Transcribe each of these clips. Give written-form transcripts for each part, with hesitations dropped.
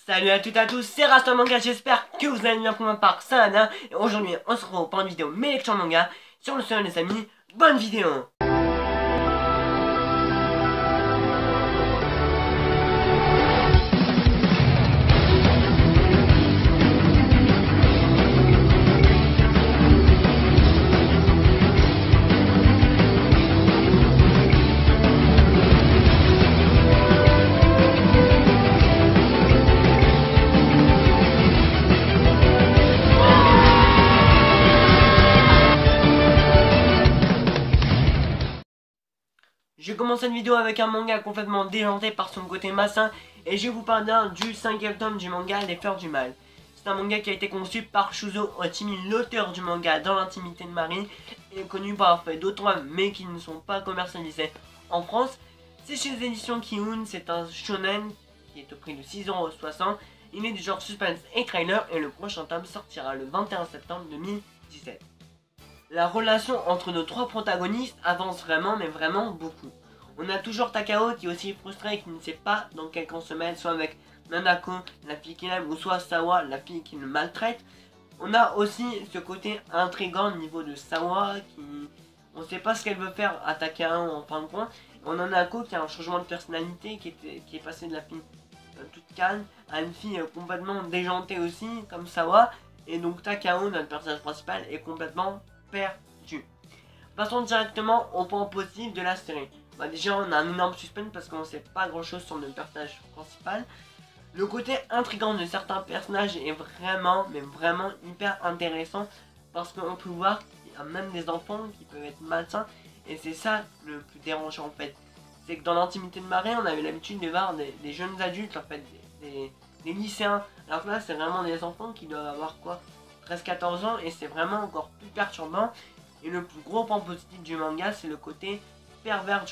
Salut à toutes et à tous, c'est Rasta Manga, j'espère que vous allez bien pour ma part, ça va bien. Et aujourd'hui, on se retrouve pour une vidéo mes lectures manga. Sur le sol les amis, bonne vidéo. Je commence cette vidéo avec un manga complètement déjanté par son côté malsain et je vous parle du 5e tome du manga Les Fleurs du Mal. C'est un manga qui a été conçu par Shuzo Otimi, l'auteur du manga Dans l'intimité de Marie, et connu pour avoir fait d'autres œuvres mais qui ne sont pas commercialisées en France. C'est chez les éditions Kiun, c'est un shonen qui est au prix de 6,60 €. Il est du genre suspense et trailer et le prochain tome sortira le 21 septembre 2017. La relation entre nos trois protagonistes avance vraiment, mais vraiment beaucoup. On a toujours Takao qui est aussi frustré et qui ne sait pas dans quel camp se mettre, soit avec Nanako, la fille qu'il aime, ou soit Sawa, la fille qui le maltraite. On a aussi ce côté intrigant au niveau de Sawa, qui... on ne sait pas ce qu'elle veut faire à Takao en fin de compte. On a Nanako qui a un changement de personnalité, qui est passé de la fille toute calme à une fille complètement déjantée aussi, comme Sawa. Et donc Takao, notre personnage principal, est complètement perdu. Passons directement au point positif de la série. Déjà on a un énorme suspense parce qu'on ne sait pas grand chose sur le personnage principal. Le côté intrigant de certains personnages est vraiment, mais vraiment hyper intéressant parce qu'on peut voir qu'il y a même des enfants qui peuvent être malsains et c'est ça le plus dérangeant en fait. C'est que dans l'intimité de Marie on avait l'habitude de voir des jeunes adultes en fait, des lycéens. Alors que là c'est vraiment des enfants qui doivent avoir quoi, 13-14 ans, et c'est vraiment encore plus perturbant. Et le plus gros point positif du manga, c'est le côté pervers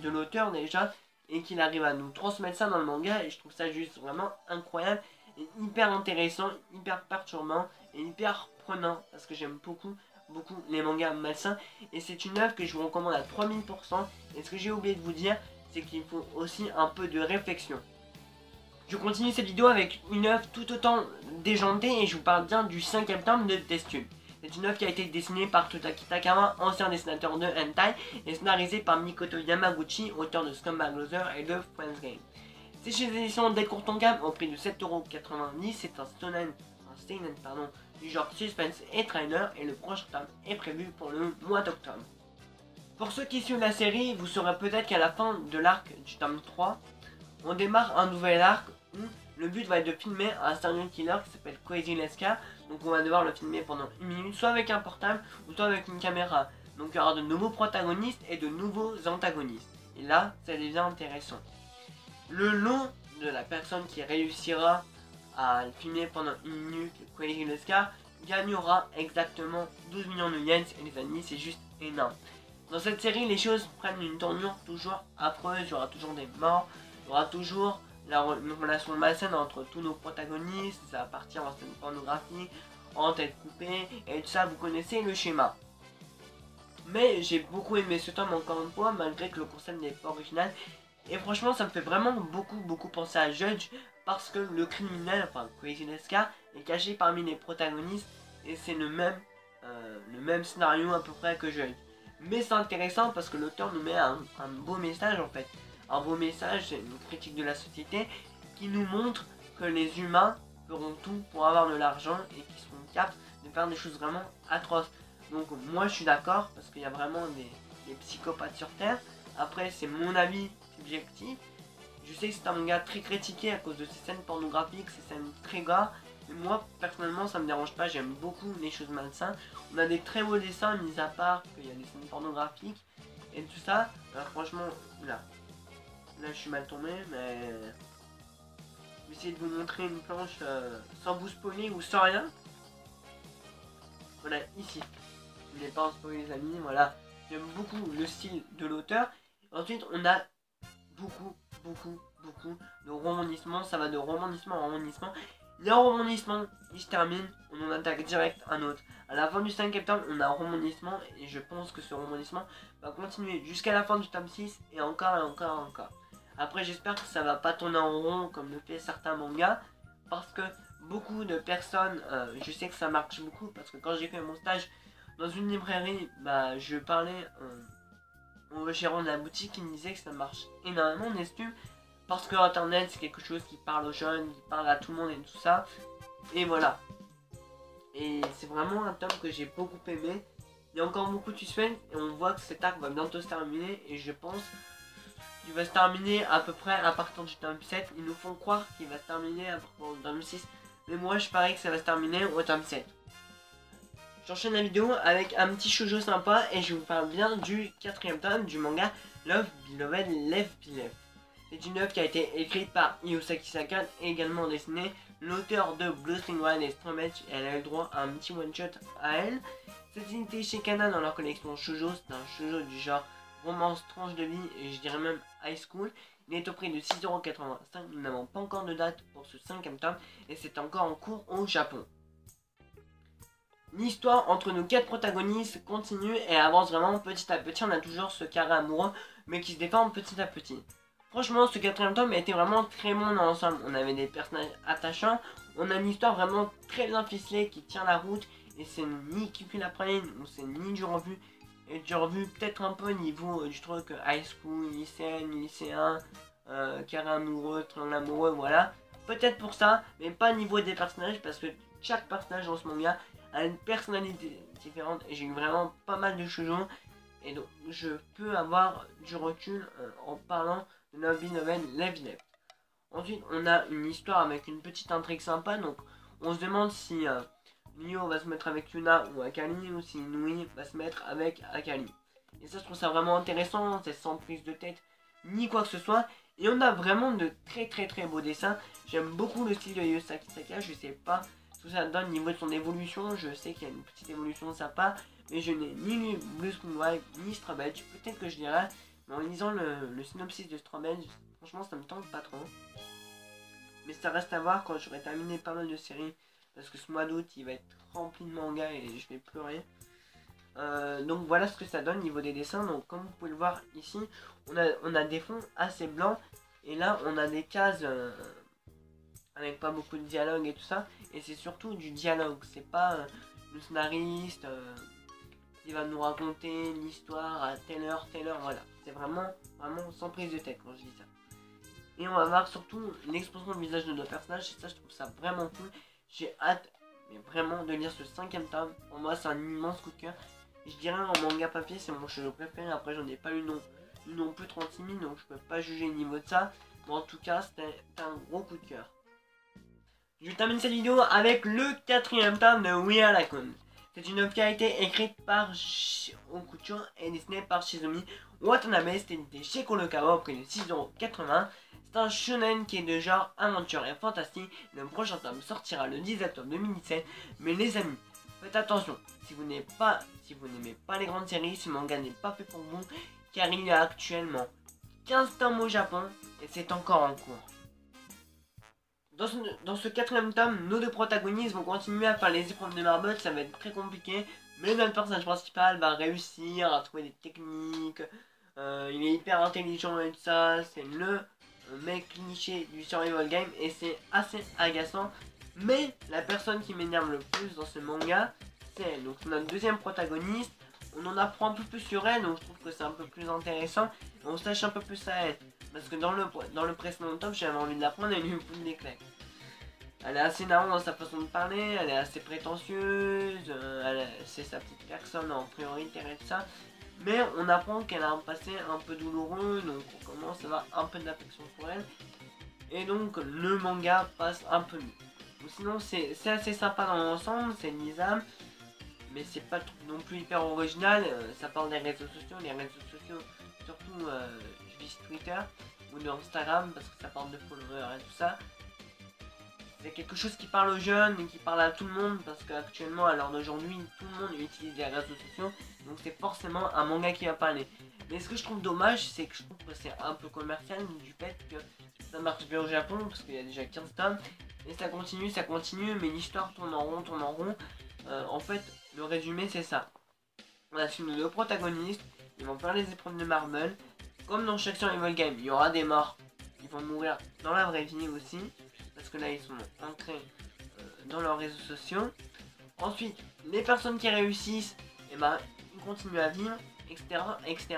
de l'auteur déjà, et qu'il arrive à nous transmettre ça dans le manga, et je trouve ça juste vraiment incroyable, et hyper intéressant, hyper perturbant, et hyper prenant, parce que j'aime beaucoup les mangas malsains, et c'est une œuvre que je vous recommande à 3000%, et ce que j'ai oublié de vous dire, c'est qu'il faut aussi un peu de réflexion. Je continue cette vidéo avec une œuvre tout autant déjantée et je vous parle bien du 5e tome de Test Tube. C'est une œuvre qui a été dessinée par Totaki Takama, ancien dessinateur de hentai, et scénarisée par Mikoto Yamaguchi, auteur de Scumbag Loser et de Friends Game. C'est chez les éditions Delcourt Tonkam au prix de 7,90 €. C'est un seinen du genre suspense et trailer, et le prochain tome est prévu pour le mois d'octobre. Pour ceux qui suivent la série, vous saurez peut-être qu'à la fin de l'arc du tome 3, on démarre un nouvel arc où le but va être de filmer un serial killer qui s'appelle Crazy Leska. Donc on va devoir le filmer pendant 1 minute, soit avec un portable ou soit avec une caméra. Donc il y aura de nouveaux protagonistes et de nouveaux antagonistes. Et là, ça devient intéressant. Le lot de la personne qui réussira à le filmer pendant 1 minute, Crazy Leska, gagnera exactement 12 millions de yens. Et les amis, c'est juste énorme. Dans cette série, les choses prennent une tournure toujours affreuse. Il y aura toujours des morts. Il y aura toujours une relation malsaine entre tous nos protagonistes, ça va partir en scène pornographique, en tête coupée, et tout ça, vous connaissez le schéma. Mais j'ai beaucoup aimé ce tome encore une fois, malgré que le concept n'est pas original. Et franchement, ça me fait vraiment beaucoup penser à Judge, parce que le criminel, enfin Crazy Leska, est caché parmi les protagonistes, et c'est le même scénario à peu près que Judge. Mais c'est intéressant parce que l'auteur nous met un beau message en fait. Un beau message, c'est une critique de la société qui nous montre que les humains feront tout pour avoir de l'argent et qui seront capables de faire des choses vraiment atroces. Donc moi je suis d'accord parce qu'il y a vraiment des psychopathes sur Terre. Après c'est mon avis subjectif. Je sais que c'est un manga très critiqué à cause de ses scènes pornographiques, ses scènes très gras. Mais moi personnellement ça me dérange pas, j'aime beaucoup les choses malsaines. On a des très beaux dessins, mis à part qu'il y a des scènes pornographiques et tout ça. Alors franchement, là je suis mal tombé, mais je vais essayer de vous montrer une planche sans vous spoiler ou sans rien. Voilà, ici. Je n'ai pas en spoiler les amis, voilà. J'aime beaucoup le style de l'auteur. Ensuite on a beaucoup de rebondissements. Ça va de rebondissement en rebondissement. Le rebondissement, il se termine, on en attaque direct un autre. À la fin du 5e tome, on a un rebondissement et je pense que ce rebondissement va continuer jusqu'à la fin du tome 6 et encore et encore et encore. Après j'espère que ça va pas tourner en rond comme le fait certains mangas, parce que beaucoup de personnes, je sais que ça marche beaucoup parce que quand j'ai fait mon stage dans une librairie, bah je parlais au gérant de la boutique qui me disait que ça marche énormément en estime parce que internet c'est quelque chose qui parle aux jeunes, qui parle à tout le monde et tout ça. Et voilà. Et c'est vraiment un tome que j'ai beaucoup aimé. Il y a encore beaucoup de suspense et on voit que cet arc va bientôt se terminer et je pense qu'il va se terminer à peu près à partir du tome 7. Ils nous font croire qu'il va se terminer à partir du tome 6. Mais moi je parie que ça va se terminer au tome 7. J'enchaîne la vidéo avec un petit shoujo sympa et je vous parle bien du 4ème tome du manga Love Beloved Left Beloved. C'est une œuvre qui a été écrite par Iyosaki Sakan et également dessinée. L'auteur de Blue String One et Strum Edge, elle a eu le droit à un petit one-shot à elle. C'est édité chez Kana dans leur collection shoujo, c'est un shoujo du genre romance, tranche de vie et je dirais même high school. Il est au prix de 6,85€, nous n'avons pas encore de date pour ce 5ème tome et c'est encore en cours au Japon. L'histoire entre nos 4 protagonistes continue et avance vraiment petit à petit. On a toujours ce carré amoureux mais qui se déforme petit à petit. Franchement, ce 4ème tome a été vraiment très bon dans l'ensemble. On avait des personnages attachants, on a une histoire vraiment très bien ficelée qui tient la route. Et c'est ni Kiku la praline, ou c'est ni du revu. Et du revu peut-être un peu au niveau du truc high school, lycéenne, lycéen, carré amoureux, triangle amoureux, voilà. Peut-être pour ça, mais pas au niveau des personnages parce que chaque personnage dans ce manga a une personnalité différente. Et j'ai eu vraiment pas mal de shoujo. Et donc je peux avoir du recul en parlant de Love Beloved Left Beloved. Ensuite on a une histoire avec une petite intrigue sympa. Donc on se demande si Mio va se mettre avec Yuna ou Akali ou si Inui va se mettre avec Akali. Et ça je trouve ça vraiment intéressant. C'est sans prise de tête ni quoi que ce soit. Et on a vraiment de très beaux dessins. J'aime beaucoup le style de Iyosaki Sakan. Je sais pas ce que ça donne au niveau de son évolution. Je sais qu'il y a une petite évolution sympa. Mais je n'ai ni lu Blue String One ni Strum Edge. Peut-être que je dirais. Mais en lisant le synopsis de Strum Edge, franchement ça me tente pas trop. Mais ça reste à voir quand j'aurai terminé pas mal de séries. Parce que ce mois d'août il va être rempli de mangas et je vais pleurer. Donc voilà ce que ça donne au niveau des dessins. Donc comme vous pouvez le voir ici, on a des fonds assez blancs. Et là on a des cases avec pas beaucoup de dialogue et tout ça. Et c'est surtout du dialogue. C'est pas le scénariste qui va nous raconter l'histoire à telle heure, voilà. C'est vraiment sans prise de tête quand je dis ça. Et on va voir surtout l'expression de visage de nos personnages. Et ça je trouve ça vraiment cool. J'ai hâte mais vraiment de lire ce 5ème tome. Pour moi c'est un immense coup de cœur. Je dirais en manga papier c'est mon shoujo préféré. Après j'en ai pas lu non plus 36 000 donc je peux pas juger le niveau de ça. Mais en tout cas c'était un gros coup de cœur. Je termine cette vidéo avec le 4ème tome de We Are Raccoon. C'est une œuvre qui a été écrite par Okucho et dessinée par Shizumi Watanabe. C'était édité chez Kurokawa au prix de 6,80€. C'est un shonen qui est de genre aventure et fantastique. Le prochain tome sortira le 10 octobre 2017. Mais les amis, faites attention. Si vous n'aimez pas les grandes séries, ce manga n'est pas fait pour vous. Car il y a actuellement 15 tomes au Japon et c'est encore en cours. Dans ce 4ème tome, nos 2 protagonistes vont continuer à faire les épreuves de marble, ça va être très compliqué. Mais notre personnage principal va réussir à trouver des techniques. Il est hyper intelligent et tout ça. C'est le mec cliché du survival game et c'est assez agaçant. Mais la personne qui m'énerve le plus dans ce manga, c'est elle. Donc notre 2ème protagoniste. On en apprend un peu plus sur elle, donc je trouve que c'est un peu plus intéressant. On sache un peu plus à elle. Parce que dans le précédent tome, j'avais envie de l'apprendre et lui me fout des claques. Elle est assez marrante dans sa façon de parler, elle est assez prétentieuse, c'est sa petite personne en priorité et tout ça. Mais on apprend qu'elle a un passé un peu douloureux, donc on commence à avoir un peu d'affection pour elle. Et donc le manga passe un peu mieux. Sinon c'est assez sympa dans l'ensemble, c'est lisable. Mais c'est pas non plus hyper original, ça parle des réseaux sociaux, surtout je vis Twitter ou de Instagram parce que ça parle de followers et tout ça. C'est quelque chose qui parle aux jeunes et qui parle à tout le monde parce qu'actuellement à l'heure d'aujourd'hui tout le monde utilise les réseaux sociaux, donc c'est forcément un manga qui va parler. Mais ce que je trouve dommage, c'est que je trouve que c'est un peu commercial du fait que ça marche bien au Japon parce qu'il y a déjà 15 tomes et ça continue mais l'histoire tourne en rond. En fait le résumé c'est ça. On a suivi nos 2 protagonistes, ils vont faire les épreuves de marble. Comme dans chaque survival game, il y aura des morts. Ils vont mourir dans la vraie vie aussi. Parce parce que là ils sont ancrés dans leurs réseaux sociaux. Ensuite, les personnes qui réussissent, et ben ils continuent à vivre, etc., etc.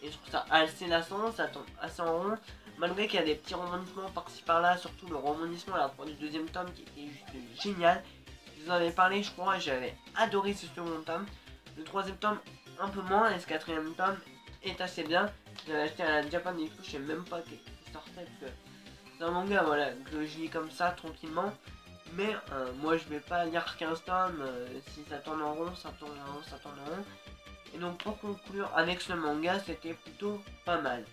Et je trouve ça assez lassant, ça tombe assez en rond, malgré qu'il y a des petits rebondissements par-ci par-là, surtout le rebondissement à la fin du deuxième tome qui était juste génial. Je vous en avais parlé, je crois, j'avais adoré ce second tome. Le troisième tome, un peu moins, et ce quatrième tome est assez bien. J'avais acheté à la Japan Expo, je sais même pas qu'il sortait, parce que c'est un manga, voilà, que je lis comme ça, tranquillement. Mais moi, je vais pas lire 15 tomes, si ça tourne en rond, ça tourne en rond, ça tourne en rond. Et donc, pour conclure avec ce manga, c'était plutôt pas mal.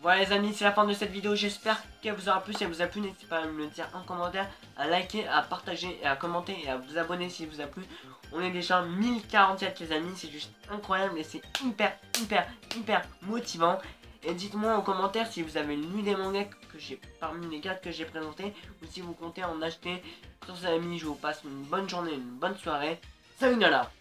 Voilà les amis, c'est la fin de cette vidéo, j'espère qu'elle vous aura plu. Si elle vous a plu, n'hésitez pas à me le dire en commentaire, à liker, à partager et à commenter et à vous abonner si vous a plu. On est déjà 1047 les amis, c'est juste incroyable et c'est hyper motivant. Et dites-moi en commentaire si vous avez lu des mangas que j'ai parmi les 4 que j'ai présentés ou si vous comptez en acheter. Sur ces amis, je vous passe une bonne journée, une bonne soirée. Salut Nala.